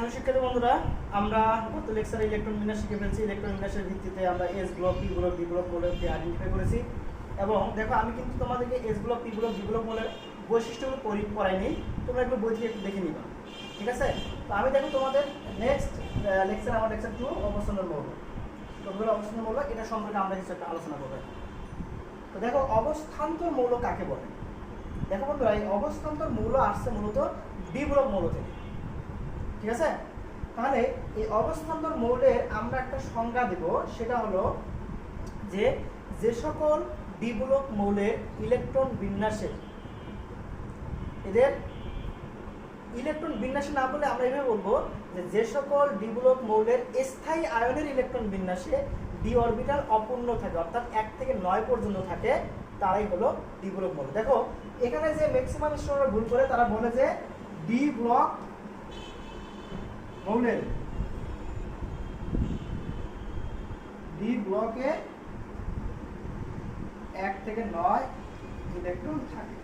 Hello শিক্ষার্থী বন্ধুরা, আমরা গত লেকচারে ইলেকট্রন বিন্যাস শিখে ফেলছি। ইলেকট্রন বিন্যাসের ভিত্তিতে আমরা S block, P block, D block মৌলকে আইডেন্টিফাই করেছি। এবং দেখো, আমি কিন্তু তোমাদেরকে S block, P block, D block মৌলের বৈশিষ্ট্যগুলো পড়াইনি, তোমরা এগুলো বই থেকে একটু দেখে নিবা, ঠিক আছে? তো আমি দেখো তোমাদের নেক্সট লেকচার, আমার লেকচার 2 অবস্থান্তর মৌল। তোমরা অবস্থান্তর মৌল এটা সম্পর্কে আমরা কিছু একটা আলোচনা করব। তো দেখো, অবস্থান্তর মৌল কাকে বলে? দেখো বন্ধুরা, এই অবস্থান্তর মৌল আসছে মূলত ডি ব্লক মৌল থেকে, ঠিক আছে? তাহলে এই অবস্থান্তর মৌলের আমরা একটা সংজ্ঞা দেব, সেটা হলো যে সকল ডি ব্লক মৌলের ইলেকট্রন বিন্যাসে, এদের ইলেকট্রন বিন্যাসে না বলে আমরা এইভাবে বলবো যে সকল ডি ব্লক মৌলের স্থায়ী আয়নের ইলেকট্রন বিন্যাসে ডি অরবিটাল অপূর্ণ থাকে, অর্থাৎ 1 থেকে 9 পর্যন্ত থাকে, তারাই হলো ডি ব্লক মৌল। দেখো এখানে যে ম্যাক্সিমাম স্টুডেন্টরা ভুল করে, তারা বলে যে ডি ব্লক মৌলের ডি ব্লকে 1 থেকে 9 ইলেকট্রন থাকে।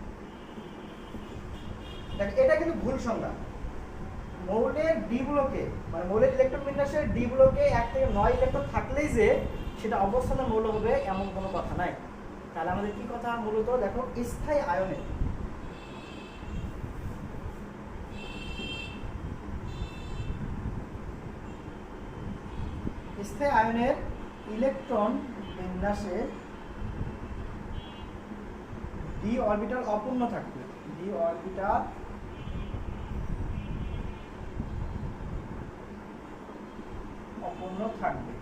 এটা কিন্তু ভুল সংজ্ঞা। মৌলের ডি ব্লকে, মানে মৌলের ইলেকট্রন বিন্যাসের ডি ব্লকে 1 থেকে 9 ইলেকট্রন থাকলেই যে সেটা অবস্থানের মৌল হবে এমন কোনো কথা নাই। তাহলে আমাদের কি কথা? মূলত দেখো, স্থায়ী আয়নে স্থায়ী আয়নের ইলেকট্রন বিন্যাসে ডি অরবিটাল অপূর্ণ থাকবে, ডি অরবিটাল অপূর্ণ থাকবে।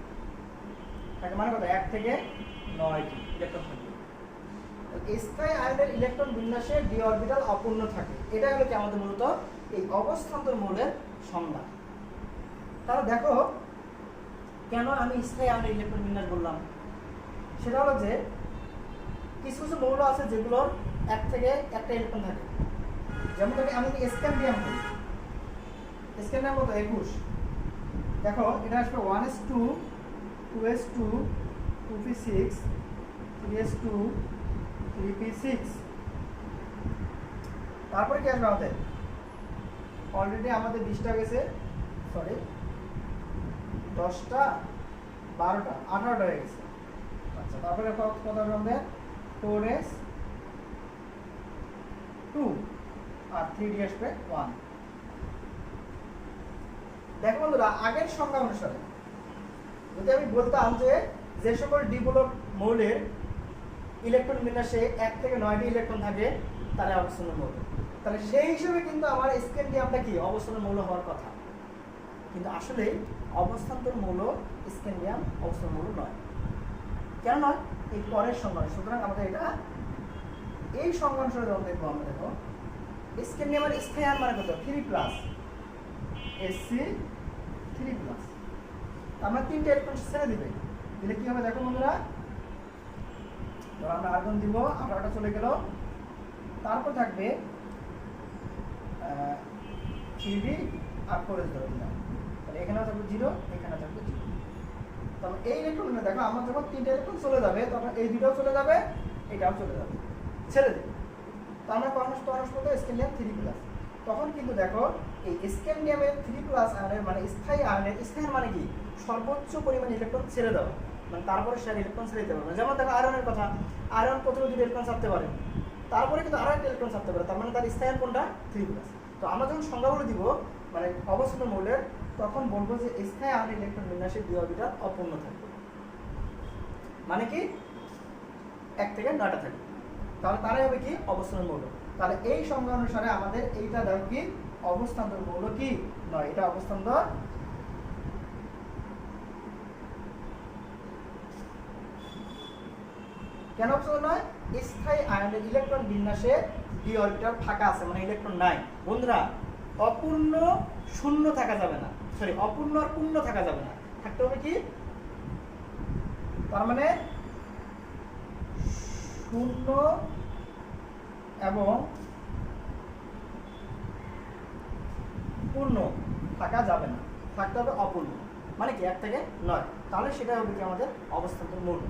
মানে কত? 1 থেকে 9টি ইলেকট্রন থাকবে। স্থায়ী আয়নের ইলেকট্রন বিন্যাসে ডি অরবিটাল অপূর্ণ থাকে, এটা হলো কি আমাদের মূলত এই অবস্থান্তর মৌলের সংজ্ঞা। তাহলে দেখো, কেন আমি স্থায়ী আয়নের ইলেকট্রন বিন্যাস বললাম? সেটা হলো যে কিছু কিছু মৌল আছে যেগুলোর 1 থেকে 1টা ইলেকট্রন থাকে। যেমন আমি স্ক্যান্ডিয়াম করি, স্ক্যান্ডিয়াম কত? 21। দেখো এটা আসবে 1s2, 2s2, 2p6, 3s2, 3p6। তারপরে কি আসবে আমাদের? অলরেডি আমাদের 20টা গেছে, সরি 10টা, 12টা, 18টা হয়ে গেছে। আচ্ছা, তারপরে কত হবে আমাদের? 4s2 আর 3d আসবে 1। দেখো বন্ধুরা, আগের সংজ্ঞা অনুসারে যদি আমি বলতাম যে সকল ডি ব্লক মৌলের ইলেকট্রন বিন্যাসে 1 থেকে 9টি ইলেকট্রন থাকে, তারা অবস্থান্তর মৌল, তাহলে সেই হিসেবে কিন্তু আমার স্ক্যান্ডিয়ামটা কি অবস্থান্তর মৌল হওয়ার কথা। কিন্তু আসলে অবস্থান্তর মৌল স্ক্যান্ডিয়াম অবস্থান্তর মৌল নয়। কেন নয়? এই পরের সংজ্ঞা। সুতরাং আমাদের এটা এই সংজ্ঞা অনুসারে যখন দেখবো, আমরা দেখো স্ক্যান্ডিয়ামের স্থায়ী আয়ন মানে কত? 3+, Sc3+। আমরা 3টে ইলেকট্রন ছেড়ে দিবে, দিলে কি হবে দেখো বন্ধুরা, ধরো আমরা আর্গন দিব, 18টা চলে গেল, তারপর থাকবে 3d আর 4s ধরে দিলাম, তাহলে এখানে থাকবে 0, এখানে থাকবে 0। তাহলে এই ইলেকট্রনটা দেখো, আমার যখন 3টে ইলেকট্রন চলে যাবে, তখন এই দুটোও চলে যাবে, এটাও চলে যাবে, ছেড়ে দেবে। তো আমরা পরস্পর স্ক্যান্ডিয়াম 3+। তখন কিন্তু দেখো এই স্ক্যান্ডিয়ামের 3+ আয়নের মানে স্থায়ী আয়নের, স্থায়ী মানে কি? সর্বোচ্চ পরিমাণ ইলেকট্রন ছেড়ে দেওয়া, মানে তারপরে সে ইলেকট্রন ছেড়ে দিতে পারবে। যেমন দেখো আয়রনের কথা, আয়রন প্রথমে 2 ইলেকট্রন ছাড়তে পারে, তারপরে কিন্তু আরো একটা ইলেকট্রন ছাড়তে পারে, তার মানে তার স্থায়ী কোনটা? 3+। তো আমরা যখন সংজ্ঞাগুলো দিব মানে অবস্থান্তর মৌলের, তখন বলবো যে স্থায়ী আয়নের ইলেকট্রন বিন্যাসে ডি অরবিটাল অপূর্ণ থাকবে, মানে কি 1 থেকে 9টা থাকবে, তাহলে তারাই হবে কি অবস্থান্তর মৌল। তাহলে এই সংজ্ঞা অনুসারে আমাদের এইটা দেখো কি অবস্থান্তর মৌল কি নয়, এটা অবস্থান্তর কেন অবস্থান্তর নয়? স্থায়ী আয়নের ইলেকট্রন বিন্যাসে ডি অরবিটাল ফাঁকা আছে, মানে ইলেকট্রন নাই। বন্ধুরা, অপূর্ণ শূন্য থাকা যাবে না, সরি অপূর্ণ আর পূর্ণ থাকা যাবে না, থাকতে হবে কি? তার মানে শূন্য এবং পূর্ণ থাকা যাবে না, থাকতে হবে অপূর্ণ, মানে কি 1 থেকে 9। তাহলে সেটা হবে কি আমাদের অবস্থান্তর মৌল।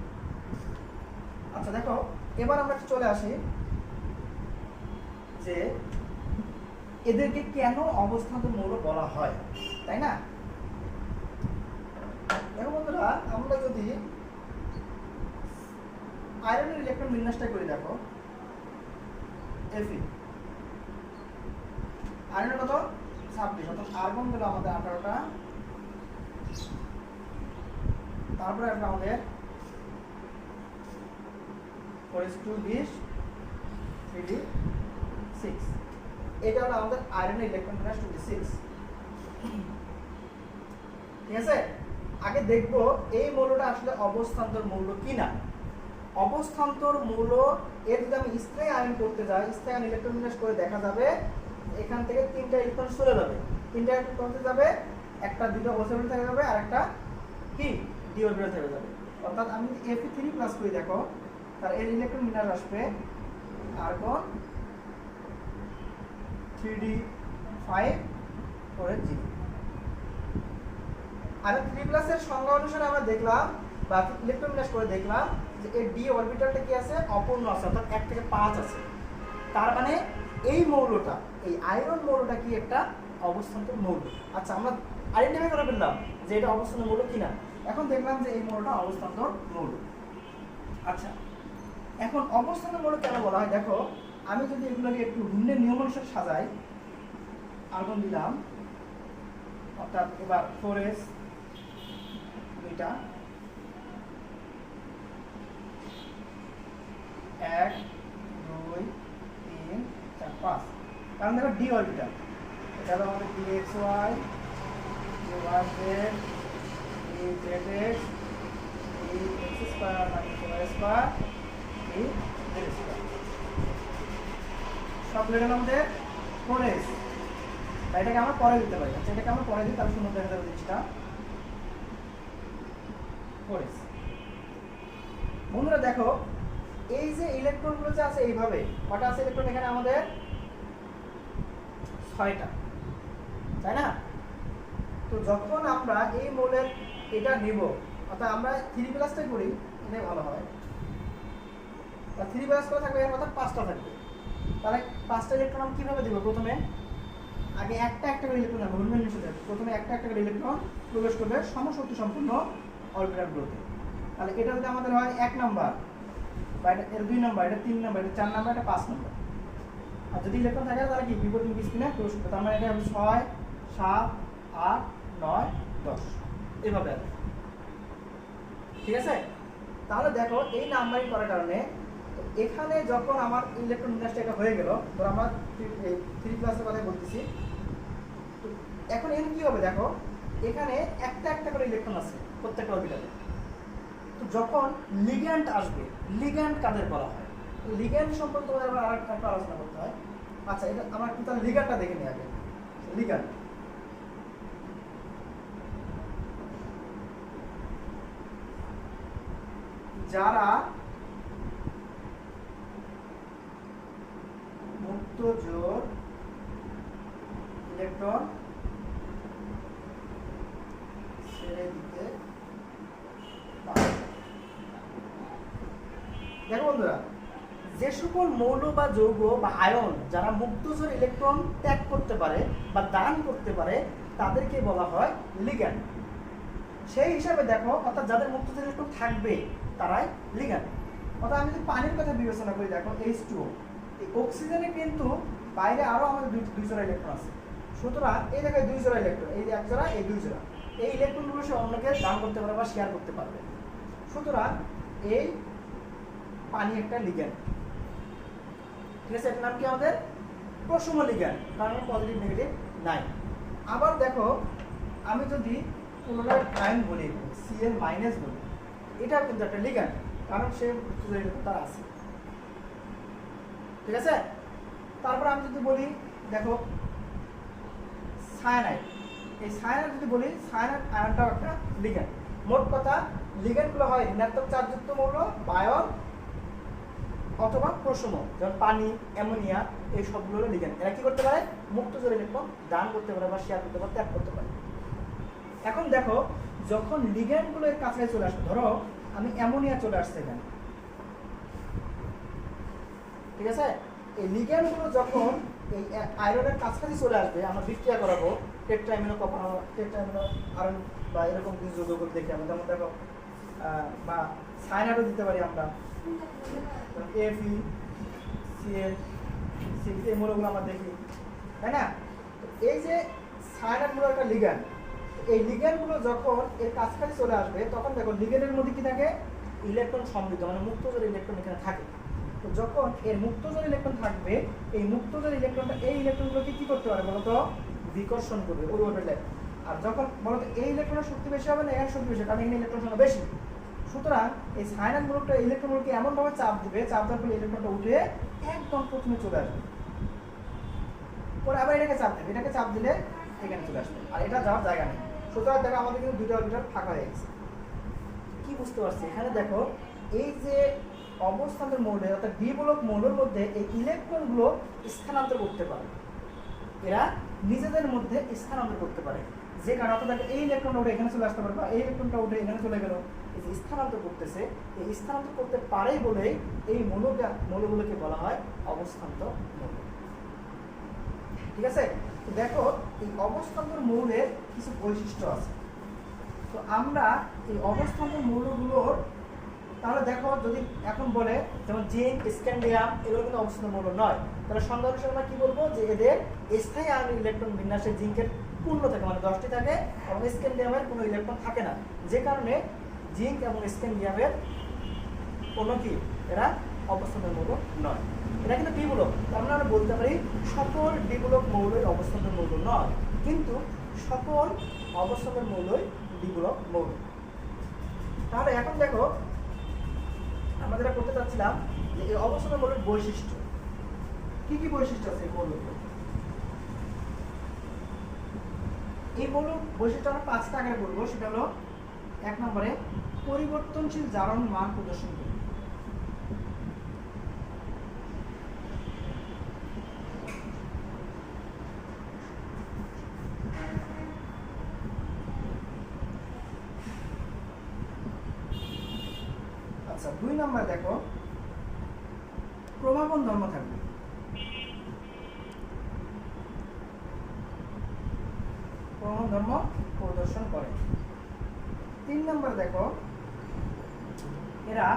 আচ্ছা দেখো, এবার আমরা চলে আসি যে এদেরকে কেন অবস্থান্তর মৌল বলা হয়, তাই না? দেখো বন্ধুরা, আমরা যদি আয়রনের ইলেকট্রন বিন্যাসটা করে দেখো, Fe আয়রনের কত 26, অর্থাৎ আর্গন হলো আমাদের 18টা, তারপরে আসবে আমাদের 4s2 20 3d6, এটা হলো আমাদের আয়রনের ইলেকট্রন বিন্যাস 26। ঠিক আছে, আগে দেখবো এই মৌলটা আসলে অবস্থান্তর মৌল কিনা। অবস্থান্তর মৌল এর যদি আমি স্থায়ী আয়ন করতে যাই, স্থায়ী আয়ন ইলেকট্রন বিন্যাস করে দেখা যাবে এখান থেকে 3টা ইলেকট্রন চলে যাবে, 3টা ইলেকট্রন করতে যাবে, একটা দুটো অবস্থান থেকে যাবে আর একটা কি ডি অরবিটাল থেকে যাবে। অর্থাৎ আমি যদি Fe3+ করে দেখো, তার এর ইলেকট্রন বিন্যাস আসবে আর্গন 3d5 4s0। আর 3+ এর সংজ্ঞা অনুসারে আমরা দেখলাম বা ইলেকট্রন বিন্যাস করে দেখলাম যে এর ডি অরবিটালটা কি আছে, অপূর্ণ আছে, অর্থাৎ 1 থেকে 5 আছে। তার মানে এই মৌলটা, এই আয়রন মৌলটা কি একটা অবস্থান্তর মৌল। আচ্ছা, আমরা আইডেন্টিফাই করে ফেললাম যে এটা অবস্থান্তর মৌল কিনা। এখন দেখলাম যে এই মৌলটা অবস্থান্তর মৌল। আচ্ছা, এখন অবস্থান্তর মৌল কেন বলা হয়, দেখো আমি যদি এগুলোকে একটু ভিন্নের নিয়ম অনুসারে সাজাই, আর্গন দিলাম, অর্থাৎ এবার 4s 2টা, 1 2 3 4 5, কারণ দেখো ডি অরবিটাল, এটা হলো আমাদের dxy dz dz dx square minus y square dz square, সব লেখা আমাদের 4s। এটাকে আমরা পরে দিতে পারি। আচ্ছা, এটাকে আমরা পরে দিই, তাহলে সুন্দর দেখা যাবে জিনিসটা। 4s বন্ধুরা, দেখো এই যে ইলেকট্রনগুলো যে আছে এইভাবে, কটা আছে ইলেকট্রন এখানে আমাদের 6টা, তাই না? তো যখন আমরা এই মৌলের এটা নিব, অর্থাৎ আমরা 3+টাই করি, এটাই ভালো হয়, বা 3+ করে থাকবে, এর অর্থাৎ 5টা থাকবে। তাহলে 5টা ইলেকট্রন আমরা কিভাবে দিব? প্রথমে আগে একটা একটা করে ইলেকট্রন নেব, প্রথমে একটা একটা করে ইলেকট্রন প্রবেশ করবে সমশক্তি সম্পূর্ণ অরবিটালগুলোতে। তাহলে এটা যদি আমাদের হয় 1 নাম্বার, বা এটা এর 2 নাম্বার, এটা 3 নাম্বার, এটা 4 নাম্বার, এটা 5 নাম্বার। আর যদি ইলেকট্রন থাকে তাহলে কি বিপরীত স্পিনে প্রবেশ করবে। তার মানে এটা হবে 6 7 8 9 10, এইভাবে আছে। ঠিক আছে, তাহলে দেখো এই নাম্বারিং করার কারণে এখানে যখন আমার ইলেকট্রন বিন্যাসটা এটা হয়ে গেল, ধর আমরা 3+ এর কথা বলতেছি, তো এখন এখানে কি হবে, দেখো এখানে একটা একটা করে ইলেকট্রন আছে প্রত্যেকটা অরবিটালে। তো যখন লিগ্যান্ড আসবে, লিগ্যান্ড কাদের বলা হয়, লিগ্যান্ড সম্পর্কে তোমাদের আবার আরেকটা আলোচনা করতে হয়। আচ্ছা, এটা আমরা কি তাহলে লিগ্যান্ডটা দেখে নিই আগে। লিগ্যান্ড, যারা মুক্ত জোর ইলেকট্রন ছেড়ে দিতে পারে। দেখো বন্ধুরা, যে সকল মৌল বা যৌগ বা আয়ন যারা মুক্তজোর ইলেকট্রন ত্যাগ করতে পারে বা দান করতে পারে, তাদেরকে বলা হয় লিগ্যান্ড। সেই হিসাবে দেখো, অর্থাৎ যাদের মুক্তজোর ইলেকট্রন থাকবে তারাই লিগ্যান্ড। অর্থাৎ আমি যদি পানির কথা বিবেচনা করি, দেখো H2O, এই অক্সিজেনে কিন্তু বাইরে আরো আমাদের দুই জোড়া ইলেকট্রন আছে। সুতরাং এই জায়গায় 2 জোড়া ইলেকট্রন, এই 1 জোড়া, এই 2 জোড়া, এই ইলেকট্রনগুলো সে অন্যকে দান করতে পারবে বা শেয়ার করতে পারবে। সুতরাং এই পানি একটা লিগ্যান্ড। ঠিক আছে, এটার নাম কি আমাদের প্রশম লিগ্যান্ড, কারণ পজিটিভ নেগেটিভ নাই। আবার দেখো, আমি যদি পুনরায় আয়ন বলি, Cl- বলি, এটাও কিন্তু একটা লিগ্যান্ড, কারণ সে তার আছে। ঠিক আছে, তারপর আমি যদি বলি, দেখো সায়ানাইড, এই সায়ানাইড যদি বলি, সায়ানাইড আয়নটাও একটা লিগ্যান্ড। মোট কথা, লিগ্যান্ডগুলো হয় ঋণাত্মক চার্জযুক্ত মৌল, বায়ন অথবা প্রশম, যেমন পানি, অ্যামোনিয়া, এই সবগুলো হলো লিগ্যান্ড। এরা কি করতে পারে? মুক্তজোর ইলেকট্রন দান করতে পারে বা শেয়ার করতে পারে, ত্যাগ করতে পারে। এখন দেখো, যখন লিগ্যান্ডগুলো এর কাছে চলে আসবে, ধরো আমি অ্যামোনিয়া চলে আসছে এখানে, ঠিক আছে, এই লিগ্যান্ডগুলো যখন এই আয়রনের কাছাকাছি চলে আসবে, আমরা বিক্রিয়া করাবো টেট্রাঅ্যামিনো কপার, টেট্রাঅ্যামিনো আয়রন বা এরকম কিছু যৌগগুলো দেখি আমরা, যেমন দেখো বা সায়ানাইডও দিতে পারি আমরা, এফি সিএল সিক্স, এই মৌলগুলো আমরা দেখি, তাই না? তো এই যে সায়ানাইডগুলো একটা লিগ্যান্ড, এই লিগ্যান্ডগুলো যখন এর কাছাকাছি চলে আসবে তখন দেখো লিগ্যান্ডের মধ্যে কি থাকে, ইলেকট্রন সমৃদ্ধ, মানে মুক্তজোর ইলেকট্রন এখানে থাকে। তো যখন এর মুক্তজোর ইলেকট্রন থাকবে, এই মুক্তজোর ইলেকট্রনটা এই ইলেকট্রনগুলোকে কি করতে পারে বলতো, বিকর্ষণ করবে ওই অরবিটালে। আর যখন বলতো এই ইলেকট্রনের শক্তি বেশি হবে না এখানে শক্তি বেশি, কারণ এখানে ইলেকট্রন সংখ্যা বেশি, সুতরাং এই সায়ানাইড গ্রুপটা ইলেকট্রনগুলোকে এমন ভাবে চাপ দিবে, চাপ দেওয়ার ফলে ইলেকট্রনটা উঠে একদম প্রথমে চলে আসবে, পরে আবার এটাকে চাপ দেবে, এটাকে চাপ দিলে এখানে চলে আসবে, আর এটা যাওয়ার জায়গা নেই। সুতরাং দেখো আমাদের কিন্তু দুইটা অরবিটাল ফাঁকা হয়ে গেছে। কি বুঝতে পারছি এখানে দেখো, এই যে অবস্থানের মৌলের অর্থাৎ দ্বিবলক মৌলের মধ্যে এই ইলেকট্রনগুলো স্থানান্তর করতে পারে, এরা নিজেদের মধ্যে স্থানান্তর করতে পারে, যে কারণে অর্থাৎ এই ইলেকট্রনটা উঠে এখানে চলে আসতে পারে বা এই ইলেকট্রনটা উঠে এখানে চলে গেল, এই যে স্থানান্তর করতেছে, এই স্থানান্তর করতে পারে বলেই এই মৌলগুলোকে বলা হয় অবস্থান্তর মৌল। ঠিক আছে? তো দেখো এই অবস্থান্তর মৌলের কিছু বৈশিষ্ট্য আছে। তো আমরা এই অবস্থান্তর মৌলগুলোর, তাহলে দেখো যদি এখন বলে যেমন জিঙ্ক, স্ক্যান্ডিয়াম, এগুলো কিন্তু অবস্থান্তর মৌল নয়, তাহলে সংজ্ঞা অনুসারে আমরা কি বলবো, যে এদের স্থায়ী আয়নিক ইলেকট্রন বিন্যাসে জিঙ্কের পূর্ণ থাকে, মানে 10টি থাকে, এবং স্ক্যান্ডিয়ামের কোনো ইলেকট্রন থাকে না, যে কারণে জিঙ্ক এবং স্ক্যান্ডিয়ামের কোনো কি এরা অবস্থান্তর মৌল নয়, এটা কিন্তু দ্বিবলক। তার মানে আমরা বলতে পারি সকল দ্বিবলক মৌলই অবস্থান্তর মৌল নয়, কিন্তু সকল অবস্থান্তর মৌলই দ্বিবলক মৌল। তাহলে এখন দেখো আমরা যেটা করতে চাচ্ছিলাম যে এই অবস্থান্তর মৌলের বৈশিষ্ট্য কি কি বৈশিষ্ট্য আছে এই মৌলগুলোর। এই মৌল বৈশিষ্ট্য আমরা 5টা আকারে বলবো। সেটা হলো 1 নম্বরে পরিবর্তনশীল জারণ মান প্রদর্শন করে, আচ্ছা 2 নম্বর দেখো প্রভাবন ধর্ম থাকবে, প্রভাবন ধর্ম প্রদর্শন করে। 3 নম্বর দেখো এরা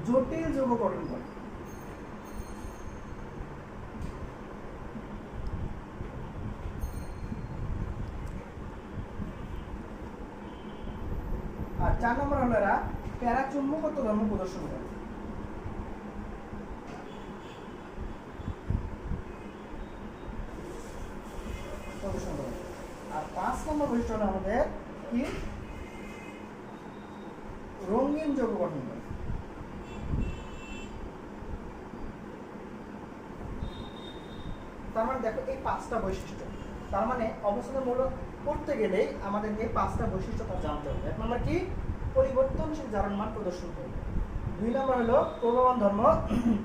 জটিল যৌগ গঠন করে, আর 4 নম্বর হলো এরা প্যারাচুম্বকত্ব ধর্ম প্রদর্শন করে। আর 5 নম্বর বৈশিষ্ট্য হলো আমাদের কি, রঙিন যৌগ গঠন করে। তার মানে দেখো এই 5টা বৈশিষ্ট্য, তার মানে অবস্থানের মৌল করতে গেলেই আমাদেরকে 5টা বৈশিষ্ট্য তার জানতে হবে। 1 নম্বর কি, পরিবর্তনশীল জারণ মান প্রদর্শন করবে। 2 নম্বর হলো প্রভাবন ধর্ম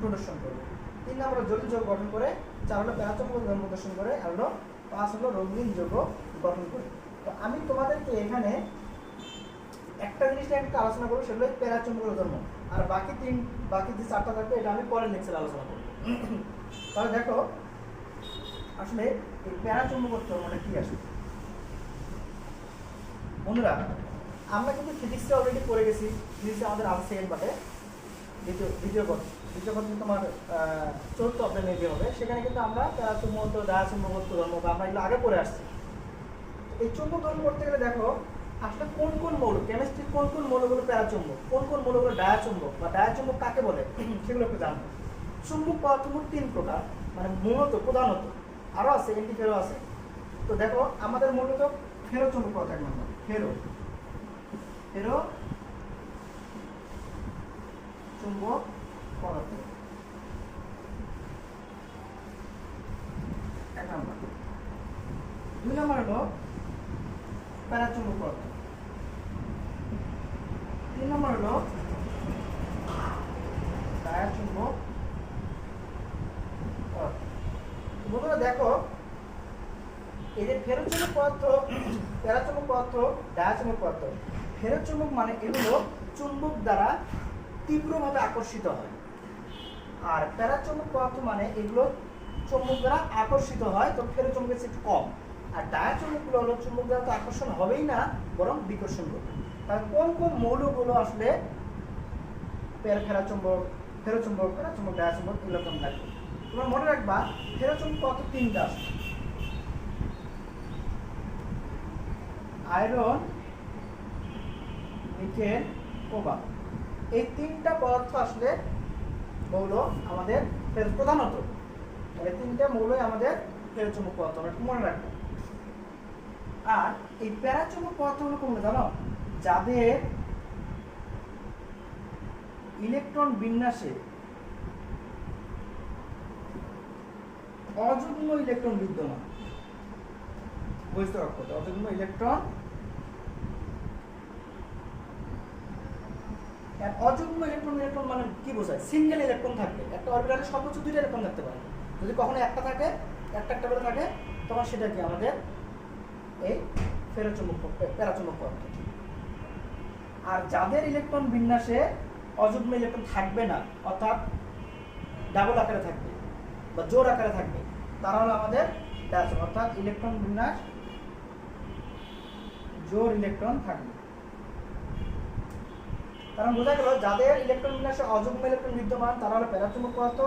প্রদর্শন করবে। 3 নম্বর জটিল যৌগ গঠন করে। 4 হলো প্যারাচুম্বক ধর্ম প্রদর্শন করে। আর হলো 5 হলো রঙিন যৌগ গঠন করে। তো আমি তোমাদেরকে এখানে একটা জিনিস নিয়ে একটা আলোচনা করবো, সেগুলো প্যারাচুম্বক ধর্ম, আর বাকি যে 4টা থাকবে এটা আমি পরের লেকচারে আলোচনা করবো। তাহলে দেখো আসলে এই প্যারাচুম্বকত্ব মানে কি আসলে বন্ধুরা, আমরা কিন্তু ফিজিক্সে অলরেডি পড়ে গেছি। ফিজিক্সে আমাদের আছে সেকেন্ড পার্টে দ্বিতীয় পথ তোমার 4th অধ্যায় মেবি হবে, সেখানে কিন্তু আমরা প্যারাচুম্বকত্ব, ডায়াচুম্বকত্ব ধর্ম বা আমরা এগুলো আগে পড়ে আসছি। এই চুম্বক ধর্ম করতে গেলে দেখো আসলে কোন কোন মৌল, কেমিস্ট্রির কোন কোন মৌলগুলো প্যারাচুম্বক, কোন কোন মৌলগুলো ডায়াচুম্বক বা ডায়াচুম্বক কাকে বলে সেগুলো একটু জানবো। চুম্বক পদার্থ 3 প্রকার, মানে মূলত প্রধানত আরও আছে, অ্যান্টিফেরো আছে। তো দেখো আমাদের মূলত ফেরো চুম্বক পদার্থ, 1 নম্বর ফেরো চুম্বক পদার্থ 1 নম্বর। 2 নম্বর হলো প্যারাচুম্বক পদার্থ। 3 নম্বর হলো ডায়াচুম্বক পদার্থ। বন্ধুরা দেখো এই যে ফেরোচুম্বক পদার্থ, প্যারাচুম্বক পদার্থ, ডায়াচুম্বক পদার্থ, ফেরোচুম্বক মানে এগুলো চুম্বক দ্বারা তীব্রভাবে আকর্ষিত হয়, আর প্যারাচুম্বক পদার্থ মানে এগুলো চুম্বক দ্বারা আকর্ষিত হয়, তো ফেরোচুম্বকের চেয়ে একটু কম। আর ডায়াচুম্বকগুলো হলো চুম্বক দ্বারা তো আকর্ষণ হবেই না, বরং বিকর্ষণ করবে। তাহলে কোন কোন মৌলগুলো আসলে ফেরোচুম্বক, পেরাচুম্বক, ডায়াচুম্বক এগুলো কম থাকবে। তোমরা মনে রাখবা ফেরোচুম্বক কত তিনটা আছে, আয়রন, নিকেল, কোবাল্ট। এই তিনটা পদার্থ আসলে মৌল আমাদের প্রধানত, এই তিনটা মৌলই আমাদের ফেরোচুম্বক পদার্থ, আমরা মনে রাখবো। আর এই প্যারাচুম্বক পদার্থগুলো কোনগুলো জানো? যাদের ইলেকট্রন বিন্যাসে অযুগ্ম ইলেকট্রন বিদ্যমান, বুঝতে পারছো? অযুগ্ম ইলেকট্রন, অযুগ্ম ইলেকট্রন মানে কি বোঝায়? সিঙ্গেল ইলেকট্রন থাকবে, একটা অরবিটালে সর্বোচ্চ 2টা ইলেকট্রন থাকতে পারে। যদি কখনো একটা থাকে, একটা করে থাকে, তখন সেটা কি আমাদের এই প্যারাচুম্বক পদার্থ। আর যাদের ইলেকট্রন বিন্যাসে অযুগ্ম ইলেকট্রন থাকবে না, অর্থাৎ ডাবল আকারে থাকবে বা জোড় আকারে থাকবে, তারা হলো আমাদের ডায়াচুম্বক, অর্থাৎ ইলেকট্রন বিন্যাস জোড় ইলেকট্রন থাকবে। কারণ বোঝা গেল যাদের ইলেকট্রন বিন্যাসে অযুগ্ম ইলেকট্রন বিদ্যমান তারা হলো প্যারাচুম্বক পদার্থ,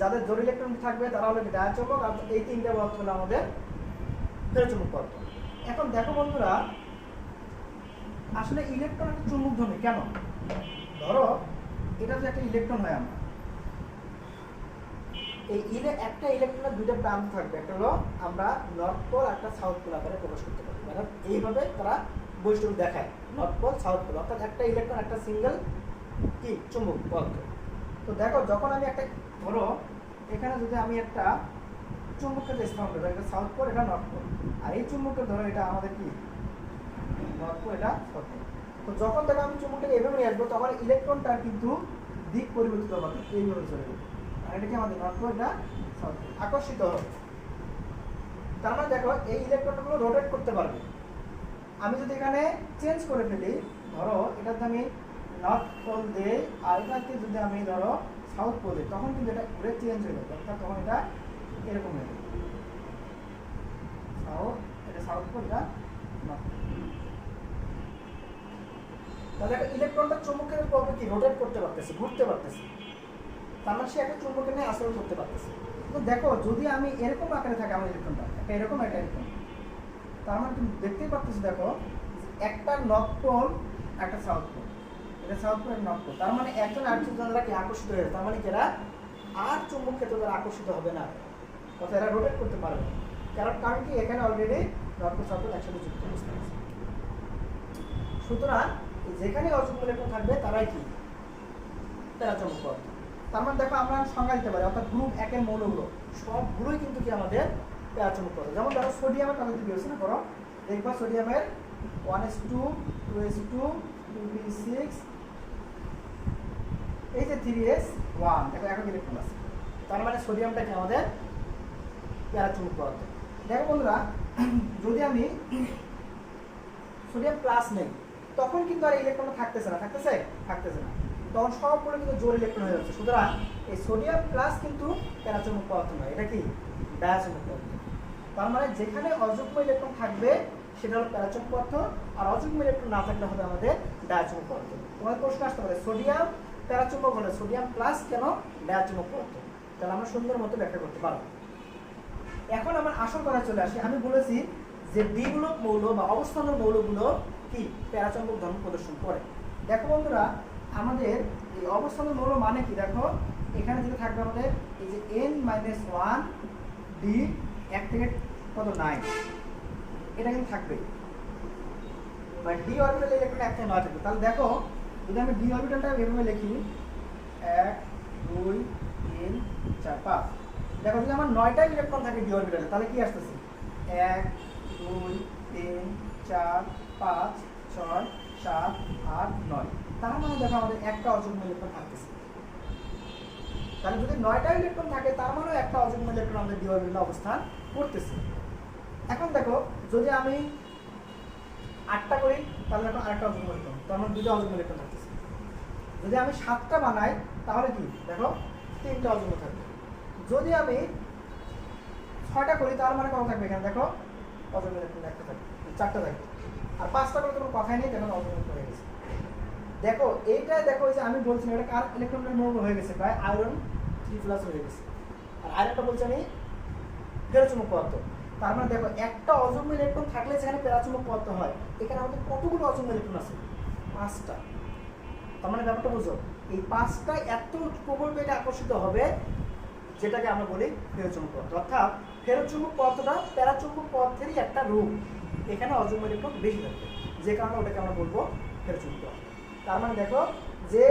যাদের জোড় ইলেকট্রন থাকবে তারা হলো ডায়াচুম্বক, আর এই তিনটা পদার্থ হলো আমাদের ফেরোচুম্বক পদার্থ। এখন দেখো বন্ধুরা, আসলে ইলেকট্রন একটা চুম্বকধর্মী কেন? ধরো এটা যে একটা ইলেকট্রন হয়, আমরা এই একটা ইলেকট্রনের দুইটা প্রান্ত থাকবে, একটা হলো আমরা নর্থ পোল, একটা সাউথ পোল আকারে প্রকাশ করতে পারি। মানে এইভাবে তারা বৈশিষ্ট্য দেখায়, নর্থ পোল, সাউথ পোল, অর্থাৎ একটা ইলেকট্রন একটা সিঙ্গেল কি চুম্বক পদার্থ। তো দেখো যখন আমি একটা, ধরো এখানে যদি আমি একটা চুম্বককে স্থাপন করি, এটা সাউথ পোল, এটা নর্থ পোল, আর এই চুম্বককে ধরো এটা আমাদের কি নর্থ পোল, এটা সাউথ পোল। তো যখন দেখো আমি চুম্বকটাকে এভাবে নিয়ে আসবো, তখন ইলেকট্রনটা কিন্তু দিক পরিবর্তিত হবে, এইভাবে চলে যাবে, আর এটা কি আমাদের নর্থ পোল, এটা সাউথ পোল, আকর্ষিত হবে। তার মানে দেখো এই ইলেকট্রনগুলো রোটেট করতে পারবে। আমি যদি এখানে চেঞ্জ করে ফেলি, ধরো এটাতে আমি নর্থ পোল দিই, আর এটাকে যদি আমি ধরো সাউথ পোল দিই, তখন কিন্তু এটা ঘুরে চেঞ্জ হয়ে যাবে, অর্থাৎ তখন এটা এরকম হয়ে যাবে, এটা সাউথ পোল, এটা নর্থ পোল। তাহলে একটা ইলেকট্রনটা চুম্বকের প্রভাবে কি রোটেট করতে পারতেছে, ঘুরতে পারতেছে, তার মানে সে একটা চুম্বকের নিয়ে আচরণ করতে পারতেছে। তো দেখো যদি আমি এরকম আকারে থাকে আমার ইলেকট্রনটা, একটা এরকম, একটা এরকম, তার মানে তুমি দেখতেই পাচ্ছিস, দেখো একটা নর্থ পোল, একটা সাউথ পোল, এটা সাউথ পোল, নর্থ পোল, তার মানে একজন আরেকজন দ্বারা কি আকর্ষিত হয়ে, তার মানে এরা আর চুম্বক ক্ষেত্র দ্বারা আকর্ষিত হবে না, অর্থাৎ এরা রোটেট করতে পারবে না। কারণ কি এখানে already north pole, south pole একসাথে যুক্ত অবস্থা আছে। সুতরাং যেখানে অযুগ্ম ইলেকট্রন থাকবে তারাই কি প্যারাচুম্বক পদার্থ। তার মানে দেখো আমরা সংজ্ঞা দিতে পারি, অর্থাৎ গ্রুপ 1 এর মৌলগুলো সবগুলোই কিন্তু কি আমাদের প্যারাচুম্বক পদার্থ। যেমন ধরো সোডিয়ামের কথা যদি বিবেচনা করো, দেখবা সোডিয়ামের 1s2, 2s2, 2p6, এই যে 3s1, দেখো একক ইলেকট্রন আছে, তার মানে সোডিয়ামটা কি আমাদের প্যারাচুম্বক পদার্থ। দেখো বন্ধুরা, যদি আমি সোডিয়াম প্লাস নেই, তখন কিন্তু আর ইলেকট্রন থাকতেছে না, থাকতেছে না, তখন সবগুলো কিন্তু জোড় ইলেকট্রন হয়ে যাচ্ছে। সুতরাং এই সোডিয়াম প্লাস কিন্তু প্যারাচুম্বক পদার্থ নয়, এটা কি ডায়াচুম্বক পদার্থ। তার মানে যেখানে অযুগ্ম ইলেকট্রন থাকবে সেটা হলো প্যারাচুম্বক পদার্থ, আর অযুগ্ম ইলেকট্রন না থাকলে হবে আমাদের ডায়াচুম্বক পদার্থ। তোমাদের প্রশ্ন আসতে পারে সোডিয়াম প্যারাচুম্বক হলে সোডিয়াম প্লাস কেন ডায়াচুম্বক পদার্থ, তাহলে আমরা সুন্দর মতো ব্যাখ্যা করতে পারবো। এখন আমার আসল কথা চলে আসি, আমি বলেছি যে দ্বিমূলক মৌল বা অবস্থানের মৌলগুলো কি প্যারাচুম্বক ধর্ম প্রদর্শন করে। দেখো বন্ধুরা, আমাদের এই অবস্থানের মৌল মানে কি, দেখো এখানে যেটা থাকবে আমাদের এই যে n-1 d 1 থেকে কত 9, এটা কিন্তু থাকবে, মানে d অরবিটাল ইলেকট্রন 1 থেকে 9 থাকবে। তাহলে দেখো যদি আমি d অরবিটালটা এভাবে লিখি 1 2 3 4 5, দেখো যদি আমার 9টা ইলেকট্রন থাকে d অরবিটালে, তাহলে কি আসতেছে 1 2 3 4 5 6 7 8 9, তার মানে দেখো আমাদের একটা অযুগ্ম ইলেকট্রন থাকতেছে। তাহলে যদি 9টা ইলেকট্রন থাকে, তার মানে একটা অযুগ্ম ইলেকট্রন আমাদের d অরবিটালে অবস্থান করতেছে। এখন দেখো যদি আমি 8টা করি, তাহলে এখন আরেকটা অযুগ্ম ইলেকট্রন, তার মানে 2টা অযুগ্ম ইলেকট্রন থাকতেছে। যদি আমি 7টা বানাই, তাহলে কি দেখো 3টা অযুগ্ম থাকবে। যদি আমি 6টা করি তার মানে কত থাকবে এখানে দেখো অজমের ইলেকট্রন একটা থাকবে, 4টা থাকবে। আর 5টা করে কোনো কথাই নেই, দেখো অজমের হয়ে গেছে। দেখো এইটা দেখো যে আমি বলছিলাম এটা কার ইলেকট্রনের মৌল হয়ে গেছে, প্রায় আয়রন 3+ হয়ে গেছে। আর আরেকটা বলছি আমি ফেরোচুম্বক পদার্থ। তার মানে দেখো একটা অযুগ্ম ইলেকট্রন থাকলে যেখানে প্যারাচুম্বক পদার্থ হয়, এখানে আমাদের কতগুলো অযুগ্ম ইলেকট্রন আছে? 5টা। তার মানে ব্যাপারটা বুঝো, এই 5টা এত প্রবল বেগে আকর্ষিত হবে যেটাকে আমরা বলি ফেরোচুম্বক পদার্থ। অর্থাৎ ফেরোচুম্বক পদার্থটা প্যারাচুম্বক পদার্থেরই একটা রূপ, এখানে অযুগ্ম ইলেকট্রন বেশি থাকবে, যে কারণে ওটাকে আমরা বলবো ফেরোচুম্বক পদার্থ। তার মানে দেখো যে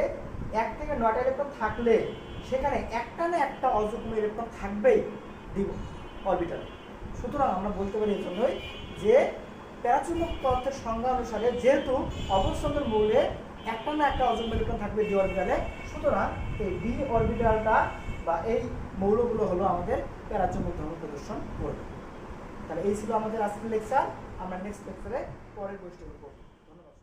1 থেকে 9টা ইলেকট্রন থাকলে সেখানে একটা না একটা অযুগ্ম ইলেকট্রন থাকবেই অরবিটালে। সুতরাং আমরা বলতে পারি এই জন্যই যে প্যারাচুম্বক পদার্থের সংজ্ঞা অনুসারে যেহেতু অবস্থানের মৌলে একটা না একটা অযুগ্ম ইলেকট্রন থাকবে ডি অরবিটালে, সুতরাং এই ডি অরবিটালটা বা এই মৌলগুলো হলো আমাদের প্যারাচুম্বক ধর্ম প্রদর্শন করবে। তাহলে এই ছিল আমাদের আজকের লেকচার। আমরা নেক্সট লেকচারে পরের বৈশিষ্ট্যগুলো পড়ব। ধন্যবাদ।